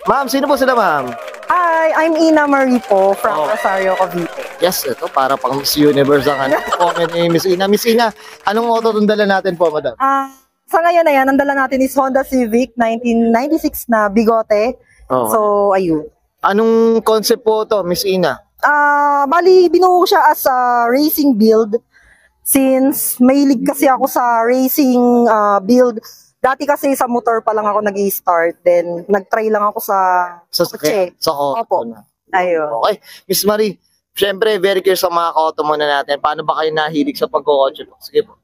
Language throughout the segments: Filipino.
Ma'am, sino po sila, ma'am? Hi, I'm Ina Marie po from Rosario, Cavite. Yes, ito para pang Miss Universe ang comment ni Miss Ina. Miss Ina, anong auto itong dala natin po, madam? Sa ngayon na yan, ang dala natin is Honda Civic 1996 na bigote. So, ayun. Anong concept po to, Miss Ina? Bali, binuo siya as a racing build. Since mahilig kasi ako sa racing build. Dati kasi sa motor pa lang ako nag-i-start. Then, nag-try lang ako sa kotse. Opo. Ayun. Okay. Miss Marie, syempre, very curious sa mga ka-auto muna natin. Paano ba kayo nahilig sa pagkokotse po? Sige po.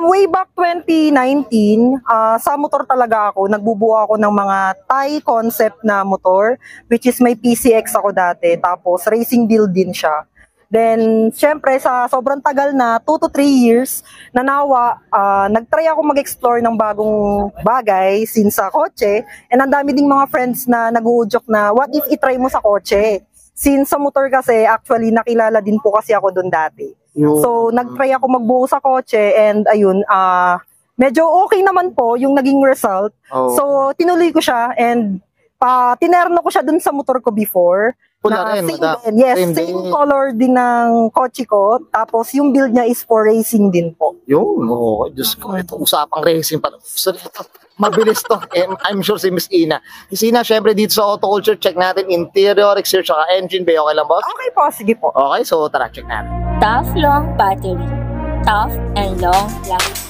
Way back 2019, sa motor talaga ako. Nagbubuo ako ng mga Thai concept na motor, which is may PCX ako dati. Tapos, racing build din siya. Then, syempre, sa sobrang tagal na, 2 to 3 years, nanawa, nag-try ako mag-explore ng bagong bagay since sa kotse. And ang dami ding mga friends na nag-uujok na, what if i-try mo sa kotse? Since sa motor kasi, actually, nakilala din po kasi ako doon dati. So, nag-try ako magbuo sa kotse and ayun, medyo okay naman po yung naging result. So, tinuloy ko siya and tinerno ko siya doon sa motor ko before. Pula rin, same color din ng kotse ko. Tapos yung build niya is for racing din po. Yun, Diyos ko, ito usapang racing pa. Mabilis to. I'm sure si Miss Ina. Miss Ina, syempre dito sa auto culture, check natin interior, exterior, saka engine bay. Okay lang, boss? Okay po, sige po. Okay, so tara, check natin. Tough long battery. Tough and long life.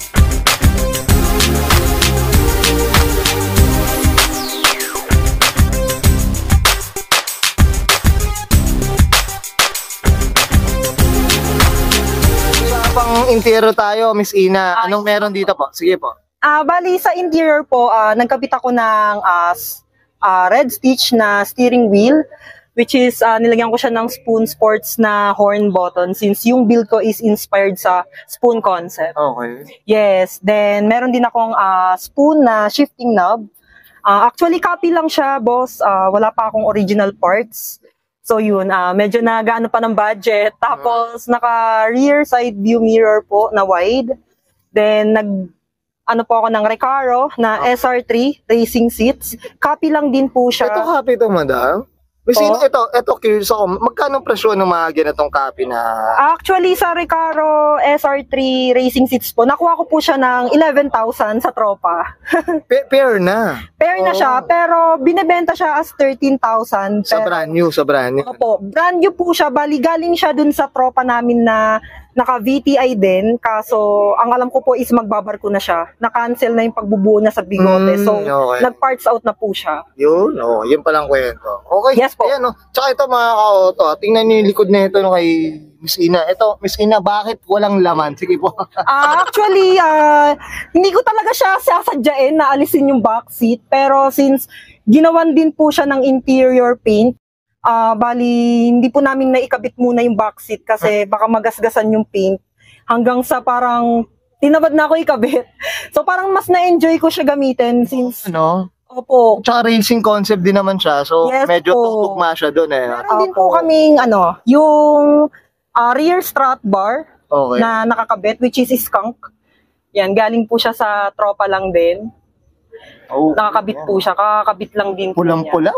Pang interior tayo, Miss Ina. Anong meron dito po? Sige po. Bali sa interior po, nagkabit ako ng red stitch na steering wheel, which is nilagyan ko siya ng Spoon Sports na horn button since yung build ko is inspired sa Spoon concept. Okay. Yes, then meron din akong Spoon na shifting knob. Actually, copy lang siya, boss. Wala pa akong original parts. So yun, medyo nagaano pa ng budget. Tapos naka-rear side view mirror po na wide. Then po ako ng Recaro na SR3 racing seats. Copy lang din po siya. Ito copy to, madam? Miss Ina, ito curious ako. Magkano presyo ng mga ganitong copy na? Actually, sa Recaro SR3 racing seats po, nakuha ko po siya ng 11,000 sa tropa. Pair na? Pair na siya, pero binebenta siya as 13,000. Sa brand new, Opo, brand new po siya. Bali, galing siya dun sa tropa namin na naka-VTI din. Kaso, ang alam ko po is magbabarko na siya. Na-cancel na yung pagbubuo niya sa bigote. So, nag-parts out na po siya. Yun, yun palang kwento. Okay, yes po. Ayan, tsaka ito mga ka-auto, tingnan niyo yung likod na ito kay Miss Ina. Ito, Miss Ina, bakit walang laman? Sige po. Actually, hindi ko talaga siya sasadyain na alisin yung back seat. Pero since ginawan din po siya ng interior paint, bali, hindi po namin naikabit muna yung back seat kasi baka magasgasan yung paint. Hanggang sa parang tinabad na ako ikabit. So parang mas na-enjoy ko siya gamitin since... Opo. Tsaka racing concept din naman siya. So medyo tugtugma siya doon eh. Meron din po kaming yung rear strut bar na nakakabit, which is skunk. Yan, galing po siya sa tropa lang din. Nakakabit po siya, kakakabit lang din po niya. Pulang-pula,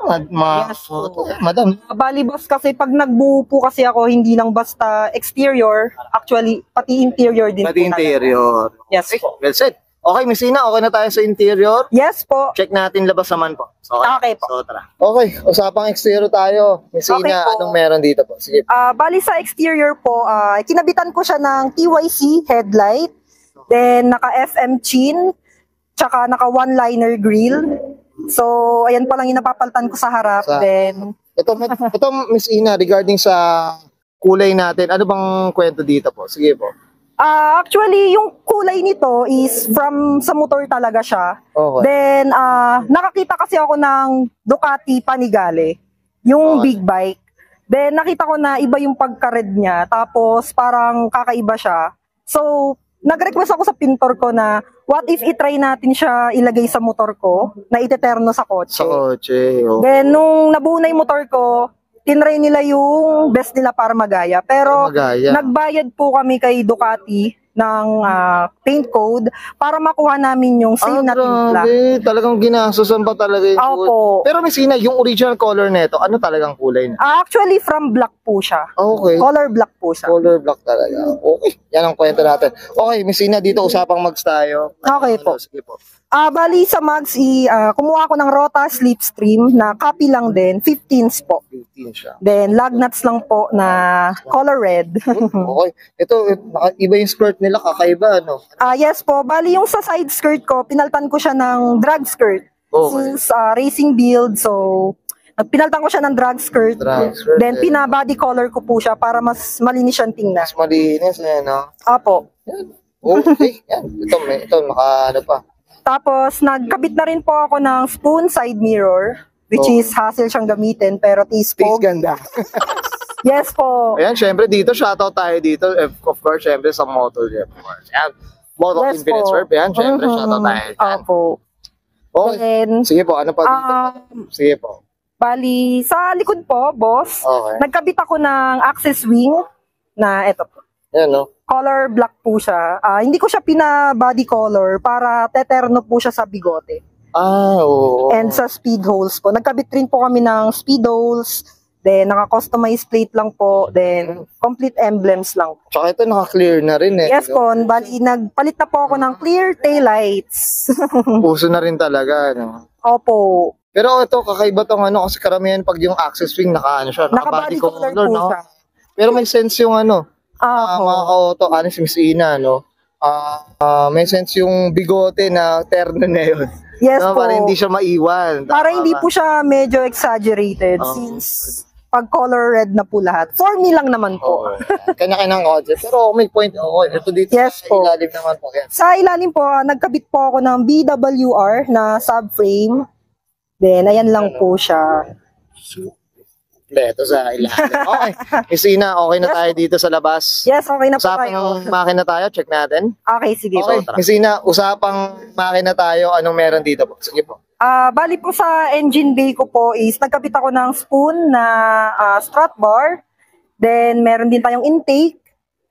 madam. Bali boss, kasi pag nagbuo po kasi ako, hindi lang basta exterior, actually, pati interior din pati po. Pati interior. Yes po. Well said. Okay, Miss Ina, okay na tayo sa interior? Yes po. Check natin labas naman po. Okay po. So, tara. Okay, usapang exterior tayo. Miss Ina, anong meron dito po? Sige. Bali sa exterior po, kinabitan ko siya ng TYC headlight, then naka-FM chin, tsaka naka one-liner grill. So, ayan pa lang yung napapaltan ko sa harap. Then, ito Miss Ina, regarding sa kulay natin, ano bang kwento dito po? Sige po. Actually, yung kulay nito is from sa motor talaga siya. Okay. Then, nakakita kasi ako ng Ducati Panigale, yung big bike. Then, nakita ko na iba yung pagka-red niya. Tapos, parang kakaiba siya. So, nag-request ako sa pintor ko na, what if i-try natin siya ilagay sa motor ko, na iteterno sa kotse. Sa kotse, Then, nung nabuo na yung motor ko, tinry nila yung best nila para magaya. Pero, nagbayad po kami kay Ducati ng paint code para makuha namin yung same na timpla. Grabe. Talagang ginastosan pa talaga yung code. Opo. Pero Miss Ina, yung original color nito, ano talagang kulay na? Actually, from black po siya. Okay. Color black po siya. Color black talaga. Okay. Yan ang kwento natin. Okay, Miss Ina, dito usapang mags tayo. Okay po. Sige po. Bali sa mags, kumuha ko ng Rota Slipstream na copy lang din, 15s po. 15 siya. Then, lug nuts lang po na color red. Okay. Ito, iba yung skirt nila, kakaiba, no? Yes po, bali yung sa side skirt ko, pinaltan ko siya ng drag skirt. Okay. Since racing build, so pinaltan ko siya ng drag skirt. Drag skirt, Then, pina-body color ko po siya para mas malinis siyang tingnan. Mas malinis, no? Apo. Yan. Okay. Yan. Ito, ano pa. Tapos, nagkabit na rin po ako ng spoon side mirror, which is hassle siyang gamitin, pero Space T-Spoke. ganda. Yes po. Ayan, syempre dito, shoutout tayo dito. Of course, syempre sa Motor Jeep. Ayan, Motor Yes Infinite po. Surf. Ayan, syempre, shoutout tayo dyan. Opo. Okay. Then, Sige po, ano pa dito? Sige po. bali, sa likod po, boss, Okay. nagkabit ako ng access wing na eto po. Ayan, no? Color black po siya. Hindi ko siya pina-body color para teterno po siya sa bigote. Oo. And sa speed holes po. Nagkabit rin po kami ng speed holes. Then, naka-customize plate lang po. Then, complete emblems lang po. Tsaka ito, naka-clear na rin eh. Yes po. Bali, nagpalit na po ako ng clear taillights. Puso na rin talaga, no? Opo. Pero ito, kakaiba tong ano, kasi karamihan pag yung access wing, naka-ano siya, Naka-body color po no? siya. Pero may sense yung ano, Opo. mga ka-auto, si Miss Ina, no? May sense yung bigote na terno na yun. Yes No, po. para hindi siya maiwan. Para Tama hindi ba? po siya medyo exaggerated Oo. since pag color red na po lahat. For me lang naman po. Oo. Kanya-kanyang concept. Pero may point ako. Ito dito Yes sa po. ilalim naman po. Yan. Sa ilalim po, nagkabit po ako ng BWR na subframe. Then, ayan lang po siya. Ito sa ilalim. Okay. Miss Ina, okay na tayo dito sa labas. Yes, okay na po Usapang tayo. makina tayo. Check natin. Okay, sige Okay. po. Miss Ina, usapang makina tayo. Anong meron dito po? Sige po. Bali po sa engine bay ko po is nagkabit ako ng spoon na strut bar. Then, meron din tayong intake.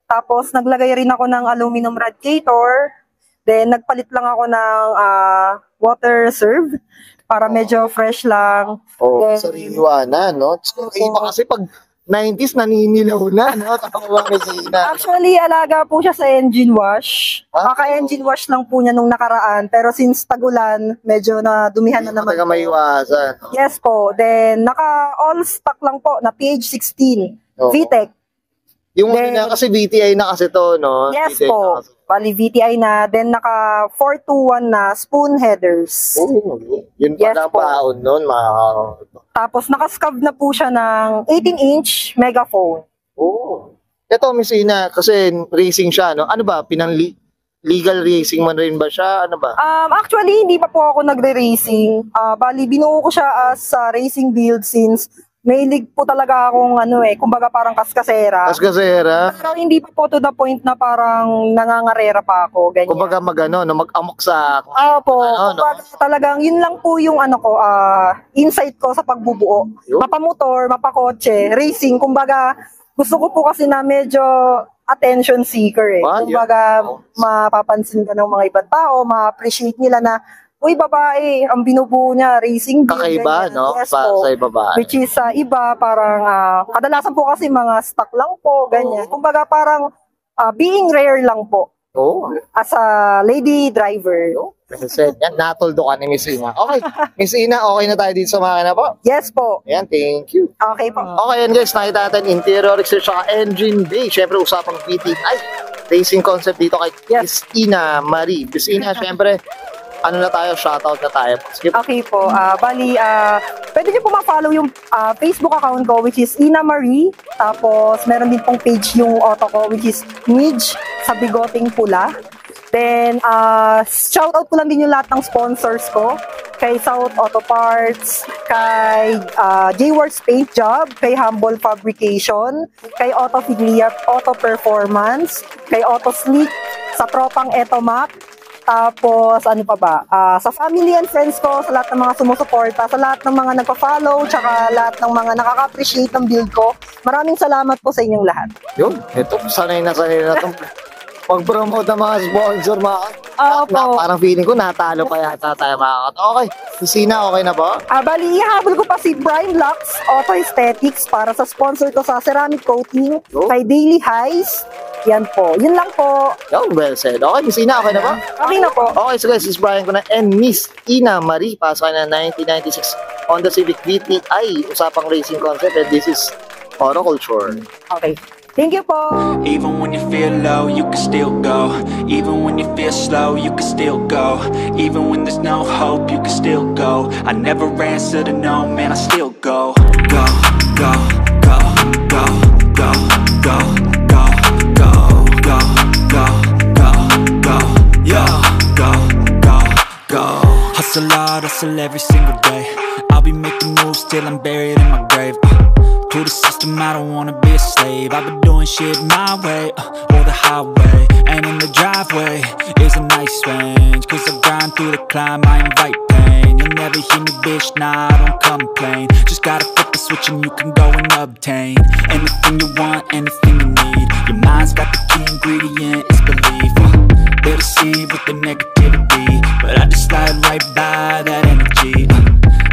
Tapos, naglagay rin ako ng aluminum radiator. Then, nagpalit lang ako ng water reserve para medyo fresh lang. Oh, Then, sariwa na, no? Iba kasi pag 90s, naninilaw na, no? Tama, Miss Ina. Actually, alaga po siya sa engine wash. Ah? Kaka-engine wash lang po niya nung nakaraan. Pero since tagulan, medyo na dumihan na naman. Talaga po. maiwasan. Yes po. Then, naka-all stock lang po na PH16. Oo. VTEC. Yung Then- makina kasi VTI na kasi to, no? Yes VTI na po. kasi. Bali, VTI na. Then, naka 421 na spoon headers. Oh, yun Yes pala ang po. paon nun, mga Tapos, naka-scab na po siya ng 18-inch megaphone. Oo. Ito, Miss Ina, kasi racing siya, no? Ano ba? Legal racing man rin ba siya? Ano ba? Actually, hindi pa po ako nagre-racing. Bali, binuo ko siya as racing build since mahilig po talaga akong kumbaga parang kaskasera. Kaskasera. Pero hindi pa po to the point na parang nangangarera pa ako, ganyan. Kumbaga mag-amok sa... Opo, Ano, no? kumbaga talagang yun lang po yung insight ko sa pagbubuo. Yun. Mapamotor, mapakotse, racing, kumbaga gusto ko po kasi na medyo attention seeker eh. Ah, Kumbaga yun. mapapansin ka ng mga ibang tao, ma-appreciate nila na uy, babae, ang binubuo niya, racing build, Kakaiba, ganyan. no? Yes Pa po. sa babae. Which is iba, parang, kadalasan po kasi mga stock lang po, ganyan. Kumbaga parang being rare lang po Oo. as a lady driver. Kasi yan, natuldo ka ni Miss Ina. Okay, Miss Ina, okay na tayo dito sa makina po. Yes po. Ayan, thank you. Okay po. Okay, yan guys, nakita natin interior exterior saka engine bay. Siyempre, usapang VTI. Racing concept dito kay Miss Ina Marie. Miss Ina, siyempre, ano na tayo, shoutout na tayo. Skip. Okay po. Bali, pwede niyo po ma-follow yung Facebook account ko, which is Ina Marie. Tapos, meron din pong page yung auto ko, which is Midge sa Bigoting Pula. Then, shoutout ko lang din yung lahat ng sponsors ko. Kay South Auto Parts, kay J-Works Paint Job, kay Humble Fabrication, kay Auto Figlia Auto Performance, kay Auto Sleek, sa Tropang Etomac, tapos, ano pa ba? Sa family and friends ko, sa lahat ng mga sumusuporta, sa lahat ng mga nagpa-follow, tsaka lahat ng mga nakaka-appreciate ng build ko. Maraming salamat po sa inyong lahat. Yun, ito, sanay na itong Mag-promote ng mga sponsor, mga Opo. parang feeling ko natalo pa yata tayo, mga Okay, si Sina, okay na ba? Bali, ihabol ko pa si Brian Lux Auto Aesthetics para sa sponsor ko sa ceramic coating kay Daily Highs. Yan po. Yun lang po. Yun, well said. Okay, Miss Ina, okay na ba? Okay na po. Okay, so guys, Sis Brian ko na and Miss Ina Marie, pasok na 1996 Honda Civic VTI, usapang racing concept, and this is Autoculture. Okay. Thank you po. Even when you feel low, you can still go. Even when you feel slow, you can still go. Even when there's no hope, you can still go. I never answer to no, man, I still go. Go, go, go, go, go, go, go, go, go, go, go, go, yo, go, go, go. Hustle hard, hustle every single day. I'll be making moves till I'm buried in my grave. To the system, I don't wanna be a slave. I've been doing shit my way, or the highway. And in the driveway is a nice range. Cause I grind through the climb, I invite pain. You'll never hear me, bitch, nah, I don't complain. Just gotta flip the switch and you can go and obtain anything you want, anything you need. Your mind's got the key ingredient, it's belief. They'll deceive with the negativity, but I just slide right by that energy.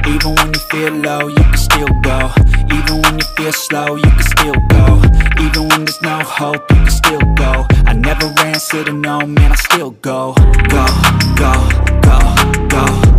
Even when you feel low, you can still go. Even when you feel slow, you can still go. Even when there's no hope, you can still go. I never answer to no, man, I still go. Go, go, go, go.